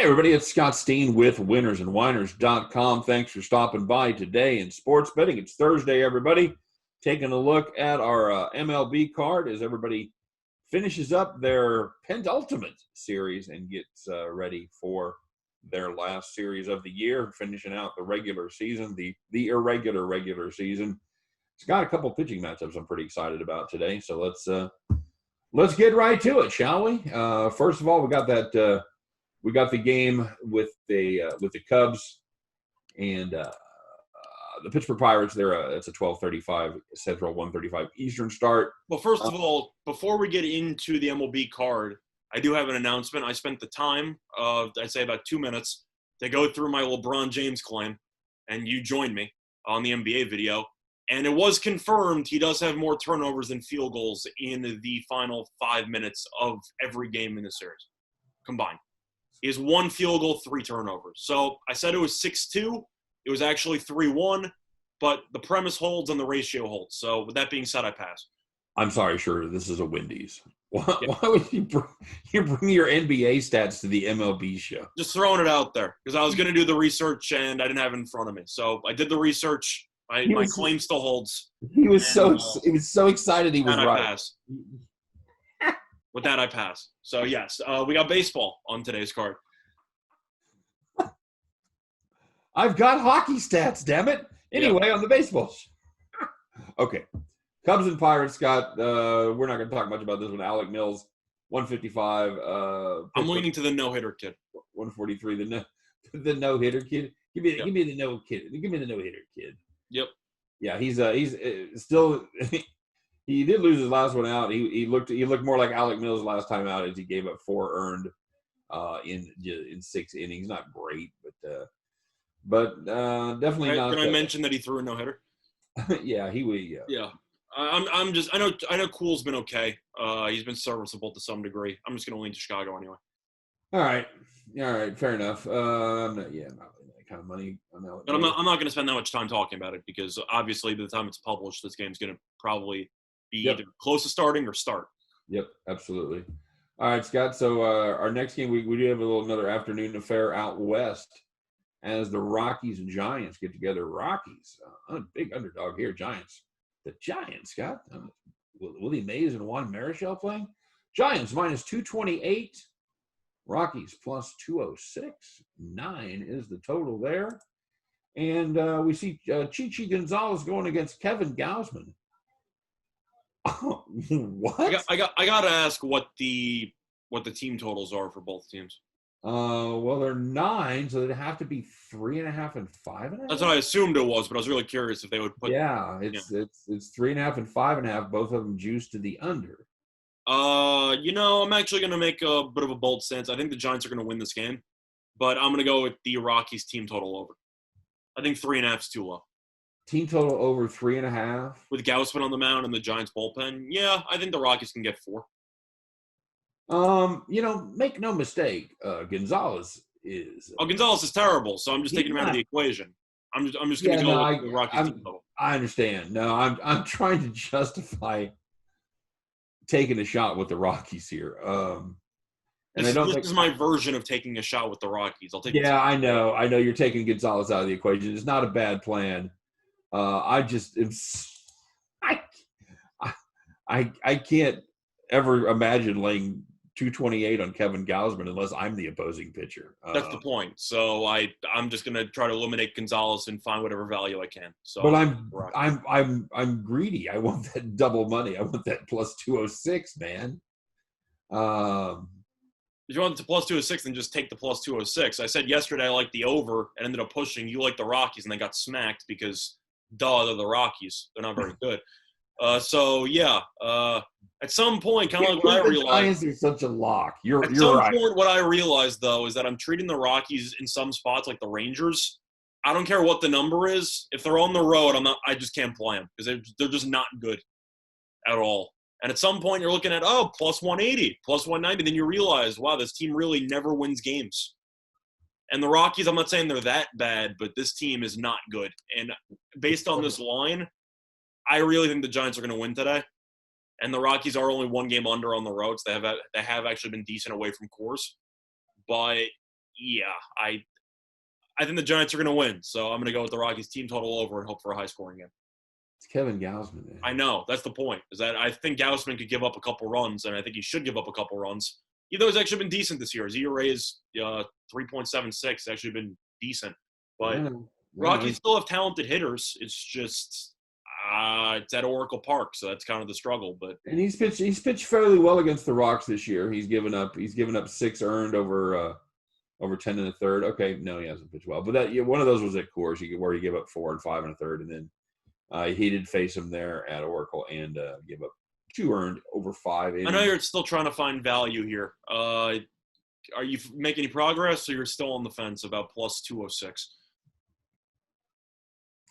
Hey, everybody, it's Scott Steen with winnersandwhiners.com. Thanks for stopping by today in sports betting. It's Thursday, everybody. Taking a look at our MLB card as everybody finishes up their penultimate series and gets ready for their last series of the year, finishing out the regular season, the irregular regular season. It's got a couple pitching matchups I'm pretty excited about today, so let's get right to it, shall we? First of all, we got that. We got the game with the Cubs and the Pittsburgh Pirates. It's a 12:35 Central, 1:35 Eastern start. Well, first of all, before we get into the MLB card, I do have an announcement. I spent the time of, I'd say about 2 minutes, to go through my LeBron James claim, and you joined me on the NBA video. And it was confirmed he does have more turnovers than field goals in the final 5 minutes of every game in the series combined. He has 1 field goal, 3 turnovers. So I said it was 6-2. It was actually 3-1, but the premise holds and the ratio holds. So with that being said, I pass. I'm sorry, sure, this is a Wendy's. Why would you bring your NBA stats to the MLB show? Just throwing it out there because I was going to do the research and I didn't have it in front of me. So I did the research. My claim still holds. He was so excited he was right. Pass. With that, I pass. So, yes, we got baseball on today's card. I've got hockey stats, damn it. Anyway, on the baseball. Okay. Cubs and Pirates, Scott. We're not going to talk much about this one. Alec Mills, 155. I'm leaning to the no-hitter kid. 143. The no-hitter kid. Give me the no-hitter kid. Yep. Yeah, he's still. He did lose his last one out. He looked more like Alec Mills last time out as he gave up 4 earned in 6 innings. Not great, but definitely not. Can I mention that he threw a no hitter? Yeah, he would. Yeah. I know Cool's been okay. He's been serviceable to some degree. I'm just gonna lean to Chicago anyway. All right, fair enough. I'm not really that kind of money on Alec. But I'm not gonna spend that much time talking about it because obviously by the time it's published, this game's gonna probably be either close to starting or start. Yep, absolutely. All right, Scott. So our next game, we do have another afternoon affair out west as the Rockies and Giants get together. Rockies, big underdog here. Giants. The Giants, Scott. Willie Mays and Juan Marichal playing. Giants minus 228. Rockies plus 206. 9 is the total there. And we see Chichi Gonzalez going against Kevin Gausman. Oh, what? I got to ask what the team totals are for both teams. Well, they're 9, so they'd have to be 3.5 and 5.5. That's what I assumed it was, but I was really curious if they would put. Yeah, it's 3.5 and 5.5. Both of them juiced to the under. I'm actually going to make a bit of a bold stance. I think the Giants are going to win this game, but I'm going to go with the Rockies team total over. I think 3.5 is too low. Team total over 3.5. With Gausman on the mound and the Giants bullpen, yeah, I think the Rockies can get 4. Make no mistake, Gonzalez is. Gonzalez is terrible, so I'm just taking him out of the equation. I'm just going to go with the Rockies team total. I understand. No, I'm trying to justify taking a shot with the Rockies here. This is my version of taking a shot with the Rockies. I'll take. Yeah, I know. You're taking Gonzalez out of the equation. It's not a bad plan. I can't ever imagine laying 228 on Kevin Gausman unless I'm the opposing pitcher. That's the point. So I'm just gonna try to eliminate Gonzalez and find whatever value I can. So, but I'm greedy. I want that double money. I want that plus 206, man. If you want the plus 206, then just take the plus 206. I said yesterday I liked the over and ended up pushing. You like the Rockies, and they got smacked because they're the Rockies. They're not very good. At some point, kind of like what I realized. Giants are such a lock. You're right. At some point, what I realized, though, is that I'm treating the Rockies in some spots like the Rangers. I don't care what the number is. If they're on the road, I just can't play them because they're just not good at all. And at some point, you're looking at, plus 180, plus 190. Then you realize, wow, this team really never wins games. And the Rockies, I'm not saying they're that bad, but this team is not good. And based on this line, I really think the Giants are going to win today. And the Rockies are only 1 game under on the road, so they have actually been decent away from Coors. But yeah, I think the Giants are going to win. So I'm going to go with the Rockies team total over and hope for a high-scoring game. It's Kevin Gausman, man. I know. That's the point, is that I think Gausman could give up a couple runs, and I think he should give up a couple runs. Even though he's actually been decent this year. His ERA is 3.76. Actually been decent. But Rockies still have talented hitters. It's just it's at Oracle Park, so that's kind of the struggle. But he's pitched fairly well against the Rocks this year. He's given up 6 earned over 10 and a third. Okay, no, he hasn't pitched well. But one of those was at Coors, where he gave up 4 and 5 and a third, and then he did face him there at Oracle and give up 2 earned over 5 innings. I know you're still trying to find value here. Are you making any progress, or you're still on the fence about plus 206?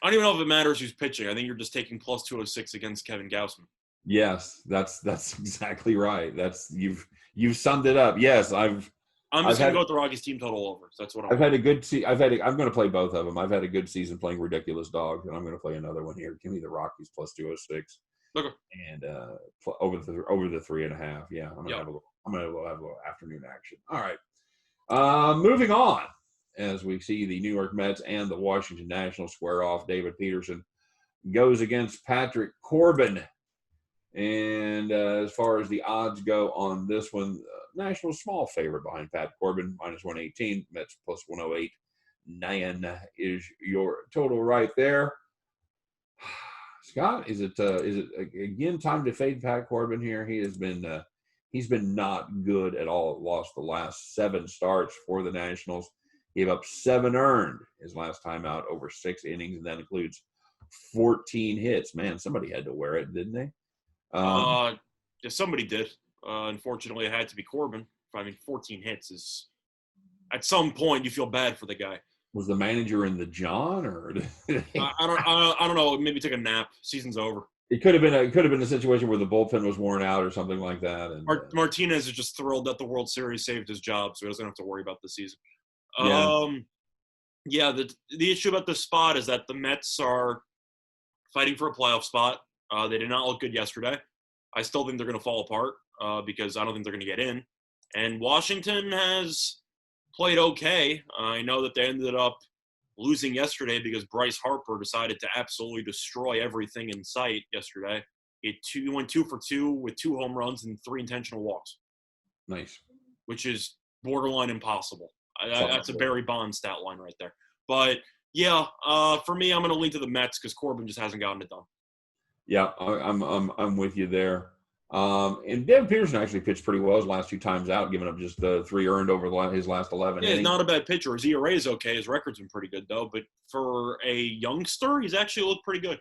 I don't even know if it matters who's pitching. I think you're just taking plus 206 against Kevin Gausman. Yes, that's exactly right. You've summed it up. Yes, I'm just going to go with the Rockies team total over. So that's what I've had a good I'm going to play both of them. I've had a good season playing ridiculous dogs, and I'm going to play another one here. Give me the Rockies plus 206. Okay. And over the 3.5. Yeah, I'm going to have a little afternoon action. All right. Moving on, as we see the New York Mets and the Washington Nationals square off. David Peterson goes against Patrick Corbin. And as far as the odds go on this one, Nationals small favorite behind Pat Corbin, minus 118. Mets plus 108. 9 is your total right there. Scott, is it again time to fade Pat Corbin here? He's been not good at all. Lost the last 7 starts for the Nationals. Gave up 7 earned his last time out over 6 innings, and that includes 14 hits. Man, somebody had to wear it, didn't they? Yeah, somebody did. Unfortunately, it had to be Corbin. 14 hits is at some point you feel bad for the guy. Was the manager in the John, or I don't know. Maybe took a nap. Season's over. It could have been a situation where the bullpen was worn out or something like that. And Martinez is just thrilled that the World Series saved his job, so he doesn't have to worry about the season. Yeah. The issue about this spot is that the Mets are fighting for a playoff spot. They did not look good yesterday. I still think they're going to fall apart because I don't think they're going to get in. And Washington has played okay. I know that they ended up losing yesterday because Bryce Harper decided to absolutely destroy everything in sight yesterday. He went 2 for 2 with 2 home runs and 3 intentional walks. Nice. Which is borderline impossible. That's a Barry Bonds stat line right there. But, yeah, for me, I'm going to lean to the Mets because Corbin just hasn't gotten it done. Yeah, I'm with you there. And David Peterson actually pitched pretty well his last 2 times out, giving up just 3 earned over his last 11 innings. He's not a bad pitcher. His ERA is okay. His record's been pretty good, though. But for a youngster, he's actually looked pretty good.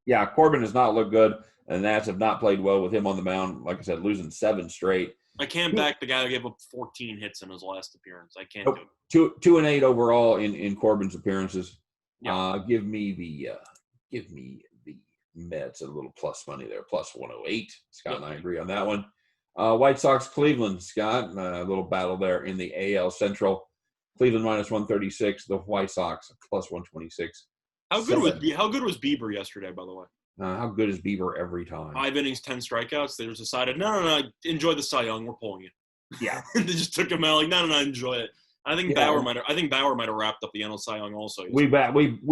Yeah, Corbin has not looked good, and the Nats have not played well with him on the mound. Like I said, losing 7 straight. I can't back the guy who gave up 14 hits in his last appearance. I can't do it. 2 and 8 overall in Corbin's appearances. Yeah. Give me the Mets at a little plus money there, plus 108. Scott and I agree on that one. White Sox, Cleveland, Scott, a little battle there in the AL Central. Cleveland minus 136, the White Sox plus 126. How good was Bieber yesterday, by the way? How good is Bieber every time? 5 innings, 10 strikeouts. They just decided, no, enjoy the Cy Young. We're pulling you. Yeah. They just took him out like, no, enjoy it. I think Bauer might have wrapped up the NL Cy Young also. We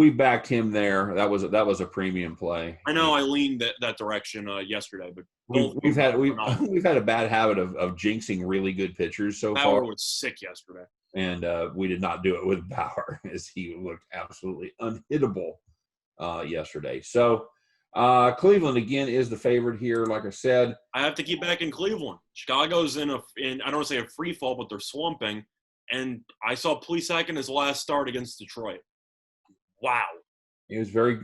backed him there. That was a premium play. I know I leaned that direction yesterday, but we've had a bad habit of jinxing really good pitchers so far. Bauer was sick yesterday, and we did not do it with Bauer as he looked absolutely unhittable yesterday. So Cleveland again is the favorite here. Like I said, I have to keep back in Cleveland. Chicago's in I don't want to say a free fall, but they're slumping. And I saw Plesac in his last start against Detroit. Wow. He was very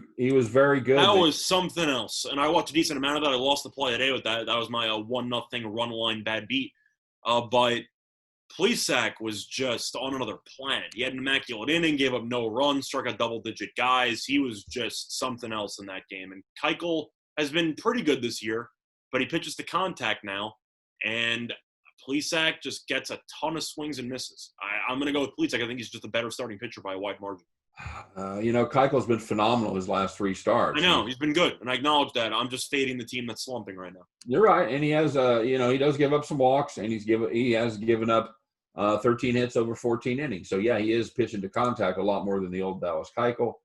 good. That was something else. And I watched a decent amount of that. I lost the play today with that. That was my 1-0 run line bad beat. But Plesac was just on another planet. He had an immaculate inning, gave up no runs, struck out double-digit guys. He was just something else in that game. And Keuchel has been pretty good this year, but he pitches to contact now. And Plesac just gets a ton of swings and misses. I'm going to go with Plesac. I think he's just a better starting pitcher by a wide margin. Keuchel's been phenomenal his last 3 starts. I know. He's been good, and I acknowledge that. I'm just fading the team that's slumping right now. You're right, and he has, he does give up some walks, and he has given up 13 hits over 14 innings. So, yeah, he is pitching to contact a lot more than the old Dallas Keuchel.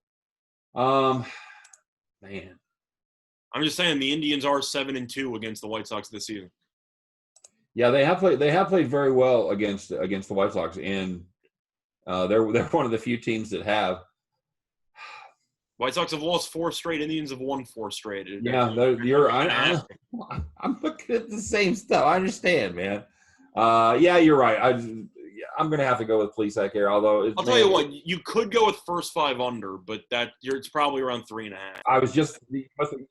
Man. I'm just saying the Indians are 7-2 against the White Sox this season. Yeah, they have played very well against the White Sox, and they're one of the few teams that have. White Sox have lost 4 straight. Indians have won 4 straight. Yeah, I'm looking at the same stuff. I understand, man. Yeah, you're right. I'm going to have to go with Plesac here. Although I'll tell you what, you could go with first 5 under, but it's probably around 3.5. I was just you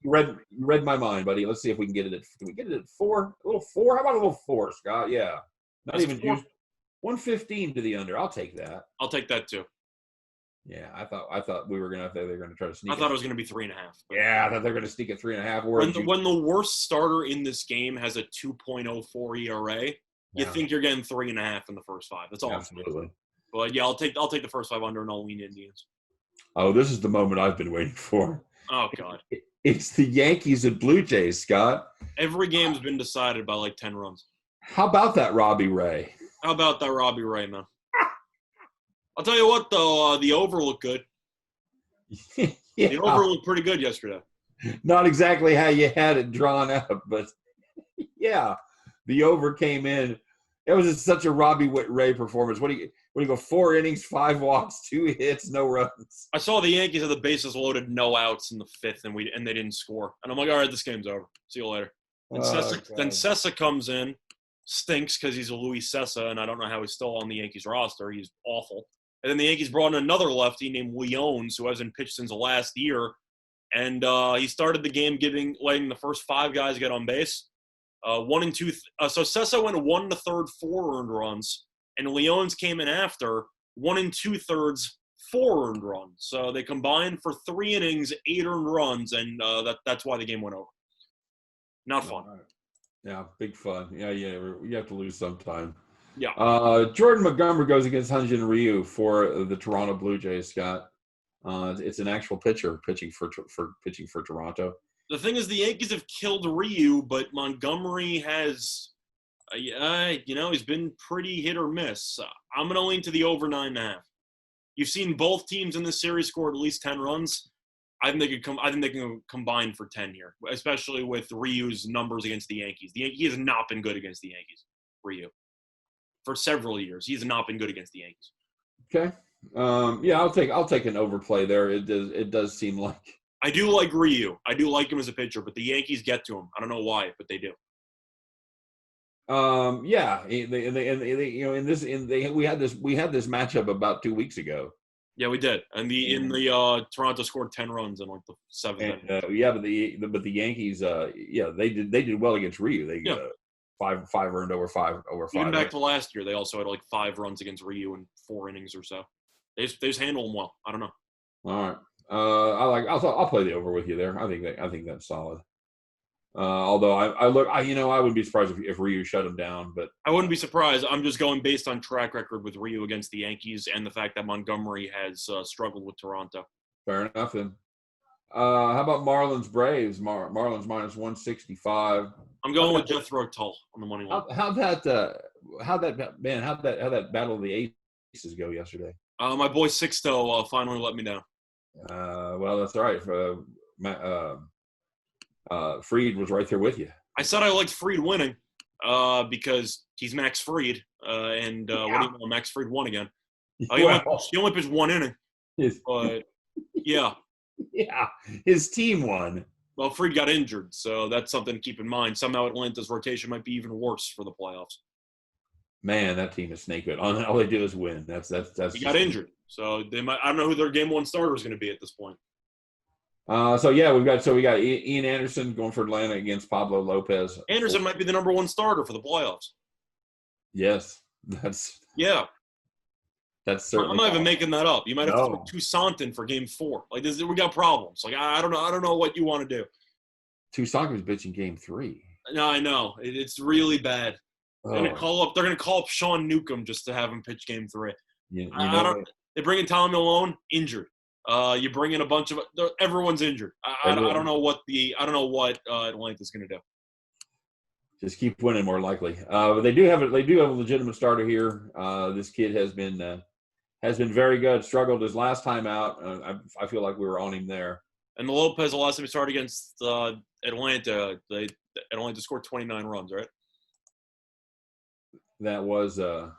read my mind, buddy. Let's see if we can get it at. Can we get it at 4? A little 4? How about a little 4, Scott? Yeah, not That's even 115 to the under. I'll take that. I'll take that too. Yeah, I thought they were going to try to sneak. I thought it was going to be 3.5. Yeah, I thought they were going to sneak at 3.5. When the worst starter in this game has a 2.04 ERA, you think you're getting 3.5 in the first 5. That's all. Absolutely. But yeah, I'll take the first 5 under, and I'll lean Indians. Oh, this is the moment I've been waiting for. Oh God, it's the Yankees and Blue Jays, Scott. Every game's been decided by like 10 runs. How about that, Robbie Ray? How about that, Robbie Ray, man? I'll tell you what, though, the over looked good. Yeah. The over looked pretty good yesterday. Not exactly how you had it drawn up, but yeah, the over came in. It was just such a Robbie Ray performance. What do you go? 4 innings, 5 walks, 2 hits, no runs. I saw the Yankees had the bases loaded, no outs in the 5th, and they didn't score. And I'm like, all right, this game's over. See you later. And then Sessa comes in, stinks because he's a Luis Sessa, and I don't know how he's still on the Yankees roster. He's awful. And then the Yankees brought in another lefty named Leones, who hasn't pitched since last year. And he started the game letting the first 5 guys get on base. 1 and 2. So Sessa went 1 1/3, 4 earned runs. And Leones came in after 1 2/3, 4 earned runs. So they combined for 3 innings, 8 earned runs. And that's why the game went over. Not fun. Yeah, big fun. Yeah, you have to lose sometime. Yeah. Jordan Montgomery goes against Hyun-Jin Ryu for the Toronto Blue Jays, Scott. It's an actual pitcher pitching for Toronto. The thing is, the Yankees have killed Ryu, but Montgomery has, he's been pretty hit or miss. I'm going to lean to the over 9.5. You've seen both teams in this series score at least 10 runs. I think they can combine for 10 here, especially with Ryu's numbers against the Yankees. He has not been good against the Yankees, Ryu. For several years, he's not been good against the Yankees. Okay. Yeah, I'll take an overplay there. It does seem like I do like Ryu. I do like him as a pitcher, but the Yankees get to him. I don't know why, but they do. Yeah, we had this matchup about 2 weeks ago. Yeah, we did. And Toronto scored 10 runs in like the 7th. But the Yankees, they did well against Ryu. They 5 earned over 5. Even back to last year, they also had like 5 runs against Ryu in 4 innings or so. They just handle them well. I don't know. All right. I'll play the over with you there. I think that's solid. Although I wouldn't be surprised if Ryu shut him down, but I wouldn't be surprised. I'm just going based on track record with Ryu against the Yankees and the fact that Montgomery has struggled with Toronto. Fair enough then. How about Marlins Braves? Marlins minus 165. I'm going with Jethro Tull on the money line. How'd that battle of the aces go yesterday? My boy Sixto finally let me down. Well, that's all right. Fried was right there with you. I said I liked Fried winning because he's Max Fried. What do you know? Max Fried won again. He only pitched 1 inning. But, yeah. Yeah, his team won. Well, Fried got injured, so that's something to keep in mind. Somehow Atlanta's rotation might be even worse for the playoffs. Man, that team is snake good. All they do is win. That's. He got injured, so they might. I don't know who their game 1 starter is going to be at this point. We got Ian Anderson going for Atlanta against Pablo Lopez. Anderson might be the number 1 starter for the playoffs. Yes, that's certainly. I'm not even making that up. You might have to throw Toussaint in for game 4. Like this, we got problems. Like I don't know what you want to do. Toussaint was bitching game 3. No, I know it's really bad. They're gonna call up Sean Newcomb just to have him pitch game 3. They bring in Tom Malone injured. You bring in a bunch of everyone's injured. I don't know what Atlanta's gonna do. Just keep winning, more likely. But they do have a legitimate starter here. This kid has been very good. Struggled his last time out. I feel like we were on him there. And the Lopez, the last time he started against Atlanta, Atlanta scored 29 runs, right? That was that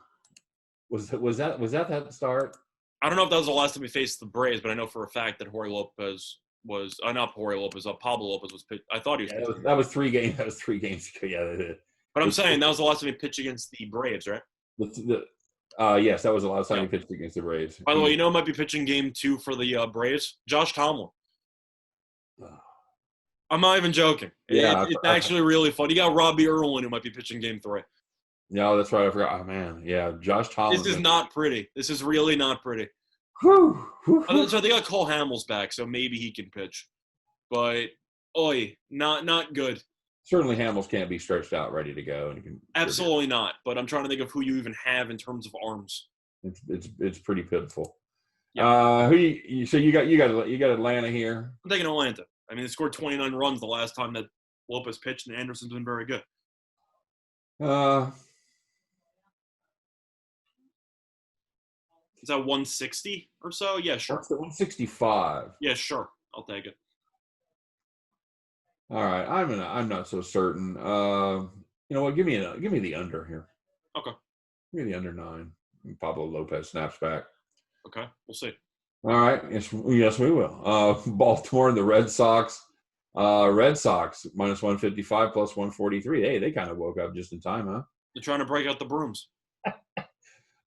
start? I don't know if that was the last time he faced the Braves, but I know for a fact that Jorge Lopez was not Jorge Lopez, Pablo Lopez was pitched. I thought he was. Yeah, that was 3 games. That was 3 games ago. Yeah. But I'm saying that was the last time he pitched against the Braves, right? Yes, that was the last time he pitched against the Braves. By the way, who might be pitching Game 2 for the Braves? Josh Tomlin. I'm not even joking. Yeah, it's actually really fun. You got Robbie Irwin who might be pitching Game 3. No, that's right. I forgot. Oh, man. Yeah, Josh Tomlin. This is not pretty. This is really not pretty. Whew. So they got Cole Hamels back, so maybe he can pitch. But, not good. Certainly Hamels can't be stretched out ready to go. And Absolutely not. But I'm trying to think of who you even have in terms of arms. It's pretty pitiful. Yeah. So you got Atlanta here? I'm taking Atlanta. I mean, they scored 29 runs the last time that Lopez pitched, and Anderson's been very good. Is that 160 or so? Yeah, sure. That's the 165. Yeah, sure. I'll take it. All right, I'm not so certain. You know what? Give me the under here. Okay. Give me the under 9. Pablo Lopez snaps back. Okay, we'll see. All right. Yes, we will. Baltimore and the Red Sox. Red Sox minus 155 plus 143. Hey, they kind of woke up just in time, huh? They're trying to break out the brooms.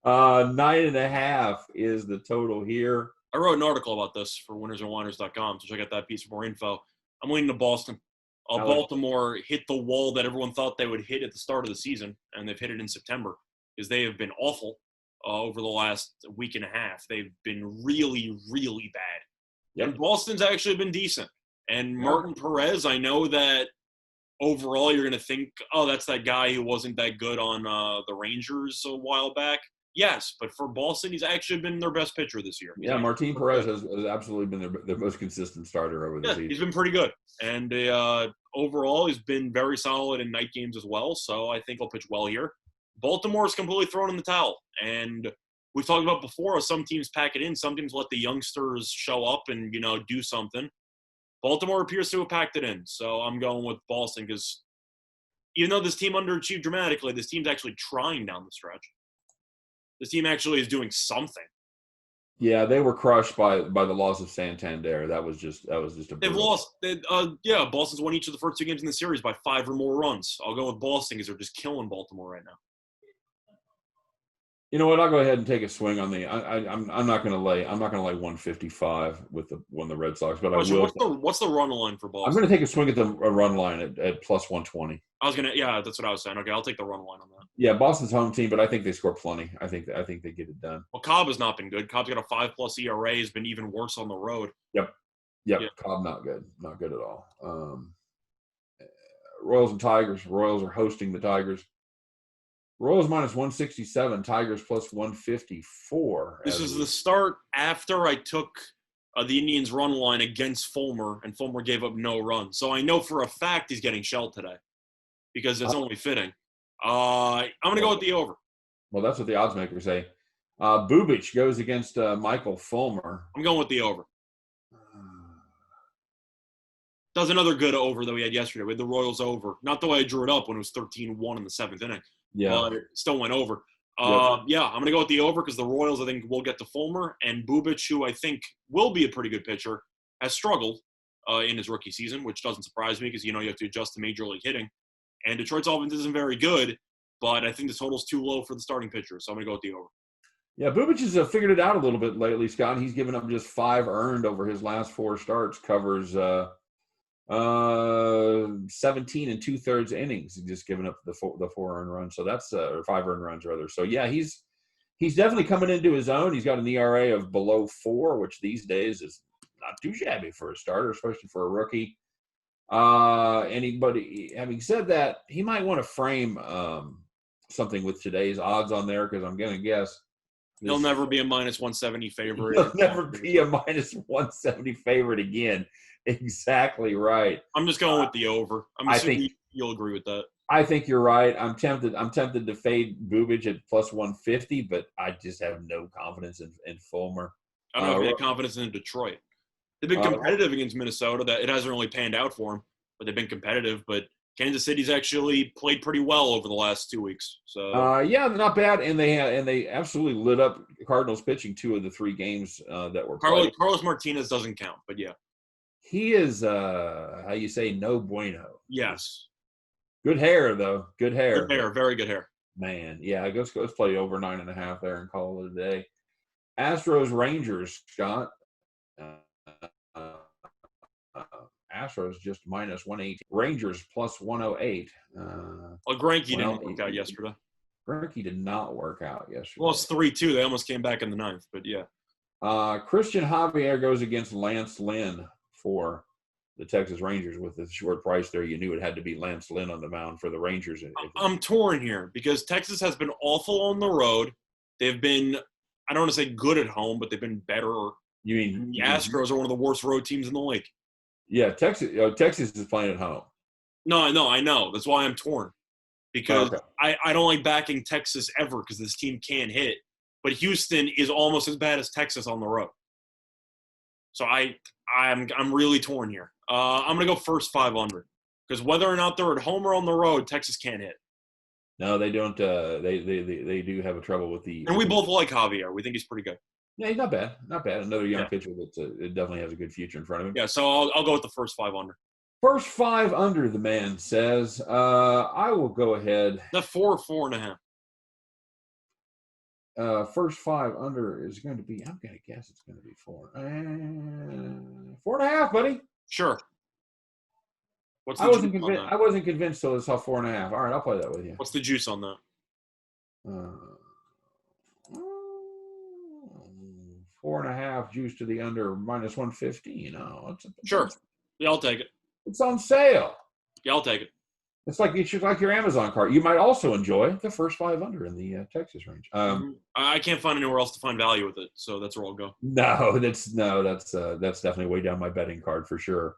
9.5 is the total here. I wrote an article about this for winnersandwiners.com, so check out that piece for more info. I'm leaning to Boston. Baltimore hit the wall that everyone thought they would hit at the start of the season, and they've hit it in September because they have been awful over the last week and a half. They've been really, really bad. Yep. And Boston's actually been decent. And Martin Perez, I know that overall you're going to think, that's that guy who wasn't that good on the Rangers a while back. Yes, but for Boston, he's actually been their best pitcher this year. Yeah, Martin Perez has absolutely been their most consistent starter over the season. He's been pretty good. And overall, he's been very solid in night games as well, so I think he'll pitch well here. Baltimore's completely thrown in the towel. And we've talked about before, some teams pack it in. Some teams let the youngsters show up and, do something. Baltimore appears to have packed it in. So I'm going with Boston because even though this team underachieved dramatically, this team's actually trying down the stretch. This team actually is doing something. Yeah, they were crushed by the loss of Santander. That was just a They've lost. Boston's won each of the first 2 games in the series by 5 or more runs. I'll go with Boston because they're just killing Baltimore right now. You know what? I'll go ahead and take a swing on the. I'm not going to lay 155 with the Red Sox, but I will. What's the run line for Boston? I'm going to take a swing at the run line at plus 120. That's what I was saying. Okay, I'll take the run line on that. Yeah, Boston's home team, but I think they score plenty. I think they get it done. Well, Cobb has not been good. Cobb's got a 5+ ERA. Has been even worse on the road. Yep. Cobb not good at all. Royals and Tigers. Royals are hosting the Tigers. Royals minus 167, Tigers plus 154. This is the start after I took the Indians' run line against Fulmer, and Fulmer gave up no runs. So I know for a fact he's getting shelled today because it's only fitting. I'm going to go with the over. Well, that's what the odds makers say. Bubic goes against Michael Fulmer. I'm going with the over. That was another good over that we had yesterday. We had the Royals over. Not the way I drew it up when it was 13-1 in the 7th inning. Yeah. But it still went over. I'm going to go with the over because the Royals, I think, will get to Fulmer. And Bubic, who I think will be a pretty good pitcher, has struggled in his rookie season, which doesn't surprise me because, you have to adjust to Major League hitting. And Detroit's offense isn't very good, but I think the total's too low for the starting pitcher. So I'm going to go with the over. Yeah, Bubic has figured it out a little bit lately, Scott. He's given up just 5 earned over his last 4 starts, covers 17 2/3 innings. He's just given up the 4 earned runs. So that's or 5 earned runs rather. So yeah, he's definitely coming into his own. He's got an ERA of below 4, which these days is not too shabby for a starter, especially for a rookie. Having said that, he might want to frame something with today's odds on there because I'm going to guess he'll never be a minus 170 favorite. He'll never be a minus 170 favorite again. Exactly right. I'm just going with the over. I think you'll agree with that. I think you're right. I'm tempted to fade Bubic at plus 150, but I just have no confidence in Fulmer. I don't know if you had confidence in Detroit. They've been competitive against Minnesota. That it hasn't really panned out for them, but they've been competitive. But Kansas City's actually played pretty well over the last 2 weeks. So yeah, not bad, and they absolutely lit up Cardinals pitching 2 of the 3 games that were played. Carlos Martinez doesn't count, but yeah, he is how you say no bueno. Yes, good hair though. Good hair. Good hair, very good hair. Man, yeah, let's play over 9.5 there and call it a day. Astros Rangers, Scott. Astros just minus 180. Rangers plus 108. Greinke didn't work out yesterday. Greinke did not work out yesterday. Well, it's 3-2. They almost came back in the 9th, but yeah. Christian Javier goes against Lance Lynn for the Texas Rangers with the short price there. You knew it had to be Lance Lynn on the mound for the Rangers. I'm torn here because Texas has been awful on the road. They've been, I don't want to say good at home, but they've been better. You mean the Astros are one of the worst road teams in the league? Yeah, Texas is playing at home. No, I know. That's why I'm torn. Because I don't like backing Texas ever because this team can't hit. But Houston is almost as bad as Texas on the road. So I'm really torn here. I'm going to go first 5 under. Because whether or not they're at home or on the road, Texas can't hit. No, they don't. They do have a trouble with the. And we both like Javier. We think he's pretty good. Yeah, he's not bad. Not bad. Another young pitcher that it definitely has a good future in front of him. Yeah, so I'll go with the first 5 under. First 5 under, the man says. I will go ahead. The 4.5. First 5 under is going to be. I'm going to guess it's going to be 4. 4.5, buddy. Sure. I wasn't convinced till I saw 4.5. All right, I'll play that with you. What's the juice on that? 4.5 juice to the under minus 150. Sure. Yeah, I'll take it. It's on sale. Yeah, I'll take it. It's like your Amazon cart. You might also enjoy the first 5 under in the Texas range. I can't find anywhere else to find value with it, so that's where I'll go. No, that's definitely way down my betting card for sure.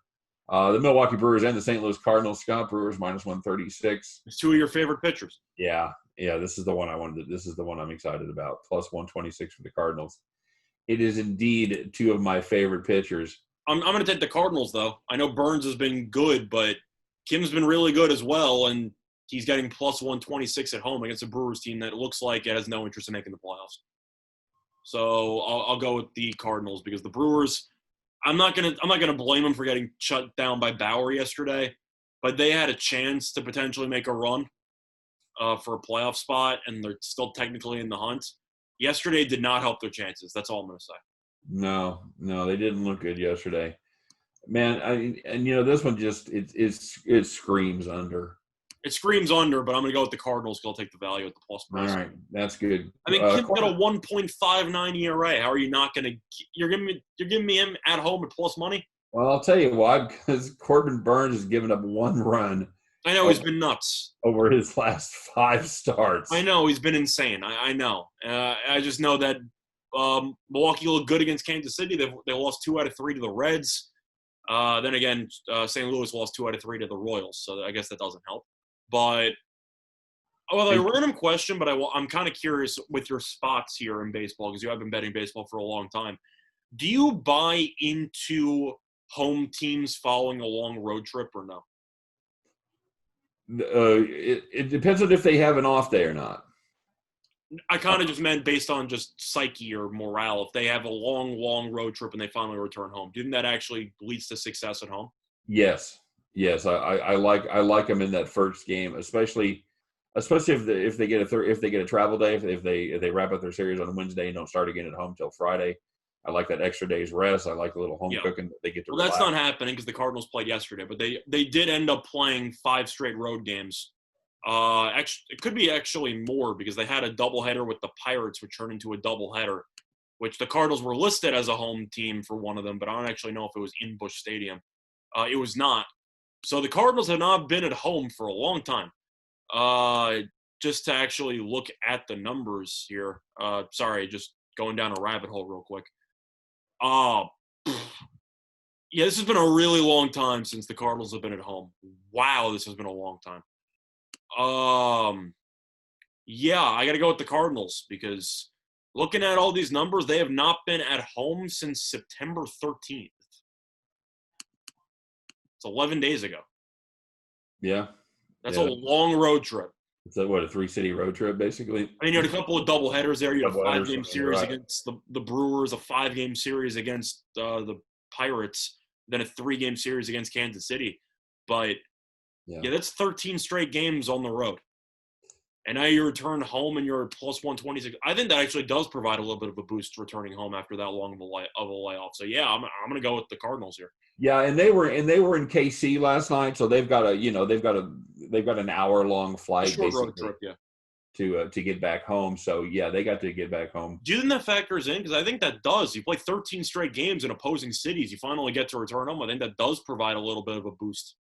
The Milwaukee Brewers and the St. Louis Cardinals. Scott, Brewers minus 136. It's 2 of your favorite pitchers. Yeah. This is the one I wanted. This is the one I'm excited about. Plus 126 for the Cardinals. It is indeed 2 of my favorite pitchers. I'm going to take the Cardinals, though. I know Burns has been good, but Kim's been really good as well, and he's getting plus 126 at home against a Brewers team that looks like it has no interest in making the playoffs. So I'll go with the Cardinals because the Brewers, I'm not gonna blame them for getting shut down by Bauer yesterday, but they had a chance to potentially make a run for a playoff spot, and they're still technically in the hunt. Yesterday did not help their chances. That's all I'm going to say. No, they didn't look good yesterday. Man, this one just it screams under. It screams under, but I'm going to go with the Cardinals because I'll take the value at the plus price. All right, that's good. I mean, Kim's got a 1.59 ERA. How are you not going to – you're giving me him at home at plus money? Well, I'll tell you why, because Corbin Burns has given up 1 run. I know he's been nuts over his last 5 starts. I know he's been insane. I know. I just know that Milwaukee looked good against Kansas City. They lost 2 out of 3 to the Reds. Then again, St. Louis lost 2 out of 3 to the Royals, so I guess that doesn't help. But a random question, but I'm kind of curious with your spots here in baseball because you have been betting baseball for a long time. Do you buy into home teams following a long road trip or no? It depends on if they have an off day or not. I kind of just meant based on just psyche or morale. If they have a long road trip and they finally return home, do you think that actually leads to success at home? Yes. I like them in that first game, especially if they get a travel day, if they wrap up their series on Wednesday and don't start again at home till Friday. I like that extra day's rest. I like a little home cooking. They get to relax. That's not happening because the Cardinals played yesterday, but they did end up playing 5 straight road games. Actually, it could be actually more because they had a doubleheader with the Pirates, which turned into a doubleheader, which the Cardinals were listed as a home team for one of them, but I don't actually know if it was in Busch Stadium. It was not. So the Cardinals have not been at home for a long time. Just to actually look at the numbers here. Sorry, just going down a rabbit hole real quick. Yeah, this has been a really long time since the Cardinals have been at home. Wow, this has been a long time. Yeah, I got to go with the Cardinals because looking at all these numbers, they have not been at home since September 13th. It's 11 days ago. Yeah. That's a long road trip. It's a 3-city road trip, basically. I mean, you had a couple of doubleheaders there. You had a Doubleheaders, 5-game series against the Brewers, a 5-game series against the Pirates, then a 3-game series against Kansas City. But, yeah, that's 13 straight games on the road. And now you return home and you're plus 126. I think that actually does provide a little bit of a boost returning home after that long of a layoff. So, yeah, I'm going to go with the Cardinals here. Yeah, and they were in KC last night, so they've got an hour-long flight, short road trip, yeah, to get back home. So yeah, they got to get back home. Do you think that factors in? Because I think that does. You play 13 straight games in opposing cities. You finally get to return home. I think that does provide a little bit of a boost.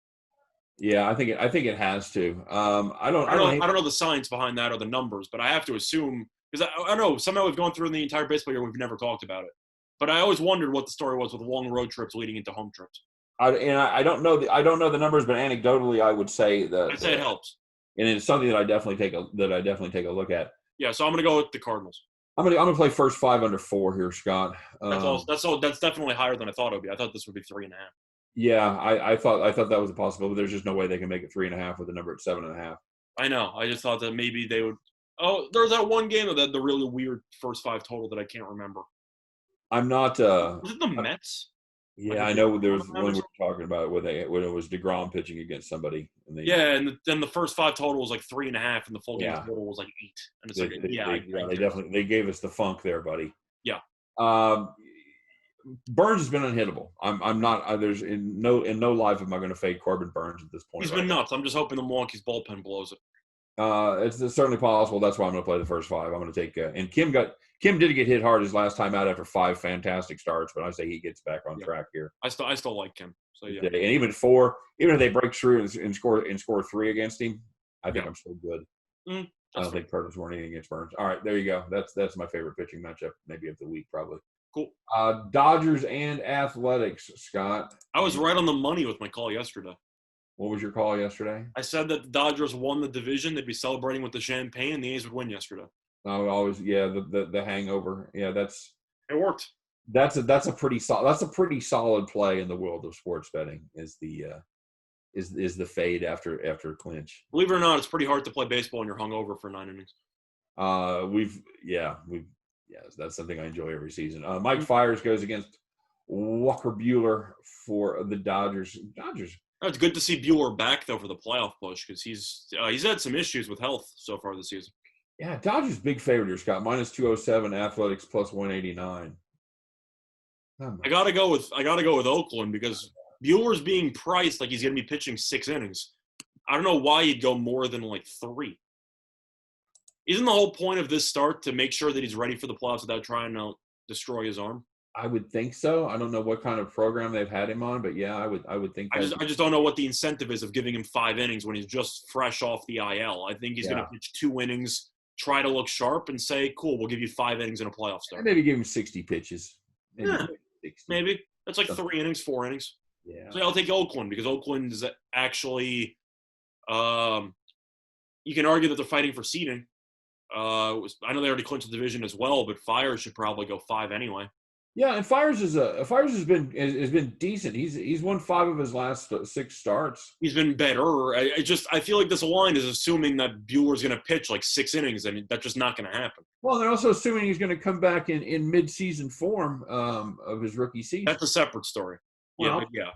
Yeah, I think it has to. I don't know the science behind that or the numbers, but I have to assume because I know somehow we've gone through the entire baseball year, we've never talked about it. But I always wondered what the story was with long road trips leading into home trips. I don't know the numbers, but anecdotally, I would say that I'd say it helps, and it's something that I definitely take a look at. Yeah, so I'm going to go with the Cardinals. I'm gonna play first 5 under 4 here, Scott. That's definitely higher than I thought it would be. I thought this would be 3.5. Yeah, I thought that was a possibility. There's just no way they can make it 3.5 with a number at 7.5. I know. I just thought that maybe they would. Oh, there's that one game of the really weird first 5 total that I can't remember. I'm not. Was it the Mets? Yeah, I know there was one we were talking about when it was DeGrom pitching against somebody. And then the first 5 total was like 3.5, and the full game total was like 8. And it's they gave us the funk there, buddy. Yeah. Burns has been unhittable. I'm not. There's in no life am I going to fade Corbin Burns at this point. He's been nuts. I'm just hoping the Milwaukee's bullpen blows it. It's certainly possible. That's why I'm going to play the first 5. I'm going to take and Kim did get hit hard his last time out after 5 fantastic starts, but I say he gets back on track here. I still like Kim. So yeah. And even 4, even if they break through and score 3 against him, I think I'm still good. I don't think Cardinals were anything against Burns. All right, there you go. That's my favorite pitching matchup, maybe of the week, probably. Cool. Dodgers and Athletics, Scott. I was right on the money with my call yesterday. What was your call yesterday? I said that the Dodgers won the division. They'd be celebrating with the champagne, and the A's would win yesterday. Oh, always, yeah. The hangover, yeah. It worked. That's a pretty solid play in the world of sports betting. Is the fade after clinch? Believe it or not, it's pretty hard to play baseball when you're hungover for 9 innings. That's something I enjoy every season. Mike Fiers goes against Walker Buehler for the Dodgers. It's good to see Buehler back though for the playoff push because he's had some issues with health so far this season. Yeah, Dodgers big favorite here, Scott. -207, Athletics +189. I gotta go with Oakland because Buehler's being priced like he's gonna be pitching 6 innings. I don't know why he'd go more than like 3. Isn't the whole point of this start to make sure that he's ready for the playoffs without trying to destroy his arm? I would think so. I don't know what kind of program they've had him on, but yeah, I would think. I just don't know what the incentive is of giving him 5 innings when he's just fresh off the IL. I think he's going to pitch 2 innings, try to look sharp, and say, "Cool, we'll give you 5 innings in a playoff start." Maybe give him 60 pitches. Maybe that's like 3 innings, 4 innings. Yeah. So I'll take Oakland because Oakland is actually. You can argue that they're fighting for seeding. I know they already clinched the division as well, but Fiers should probably go 5 anyway. Yeah, and Fiers has been decent. He's won 5 of his last 6 starts. He's been better. I feel like this line is assuming that Buehler's going to pitch like 6 innings, and that's just not going to happen. Well, they're also assuming he's going to come back in mid-season form of his rookie season. That's a separate story. Well, yeah.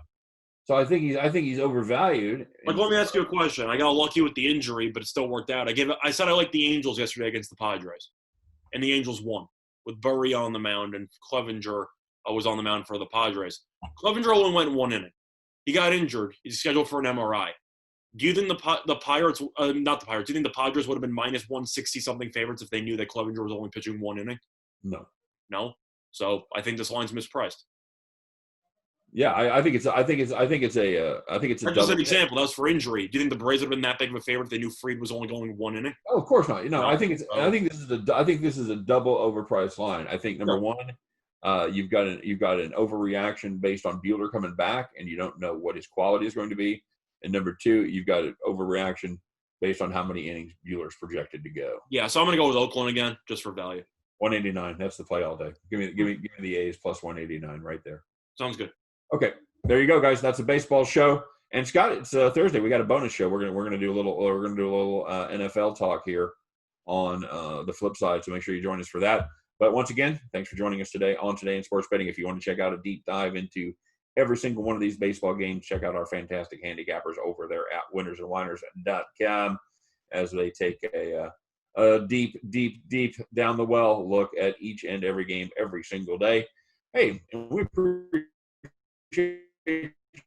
So I think he's overvalued. Like, let me ask you a question. I got lucky with the injury, but it still worked out. I said I liked the Angels yesterday against the Padres, and the Angels won with Burry on the mound and Clevenger was on the mound for the Padres. Clevenger only went 1 inning. He got injured. He's scheduled for an MRI. Do you think the Pirates, not the Pirates, do you think the Padres would have been -160 something favorites if they knew that Clevenger was only pitching 1 inning? No. So I think this line's mispriced. Yeah, I think it's a Just an example. That was for injury. Do you think the Braves would have been that big of a favorite if they knew Fried was only going 1 inning? Oh, of course not. I think this is a double overpriced line. I think number one, you've got an overreaction based on Buehler coming back, and you don't know what his quality is going to be. And number 2, you've got an overreaction based on how many innings Bueller's projected to go. Yeah, so I'm going to go with Oakland again, just for value. 189. That's the play all day. Give me the A's plus 189 right there. Sounds good. Okay, there you go, guys. That's a baseball show. And Scott, it's Thursday. We got a bonus show. We're gonna do a little NFL talk here on the flip side. So make sure you join us for that. But once again, thanks for joining us today on Today in Sports Betting. If you want to check out a deep dive into every single one of these baseball games, check out our fantastic handicappers over there at winnersandwhiners.com as they take a deep down the well look at each and every game every single day. Hey, and we appreciate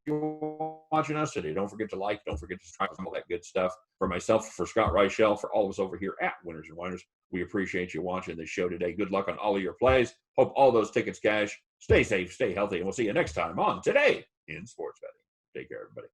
you watching us today. Don't forget to like, don't forget to subscribe, all that good stuff. For myself, for Scott Reichel, for all of us over here at Winners and Winers, we appreciate you watching this show today. Good luck on all of your plays. Hope all those tickets cash. Stay safe, stay healthy, and we'll see you next time on Today in Sports Betting. Take care, everybody.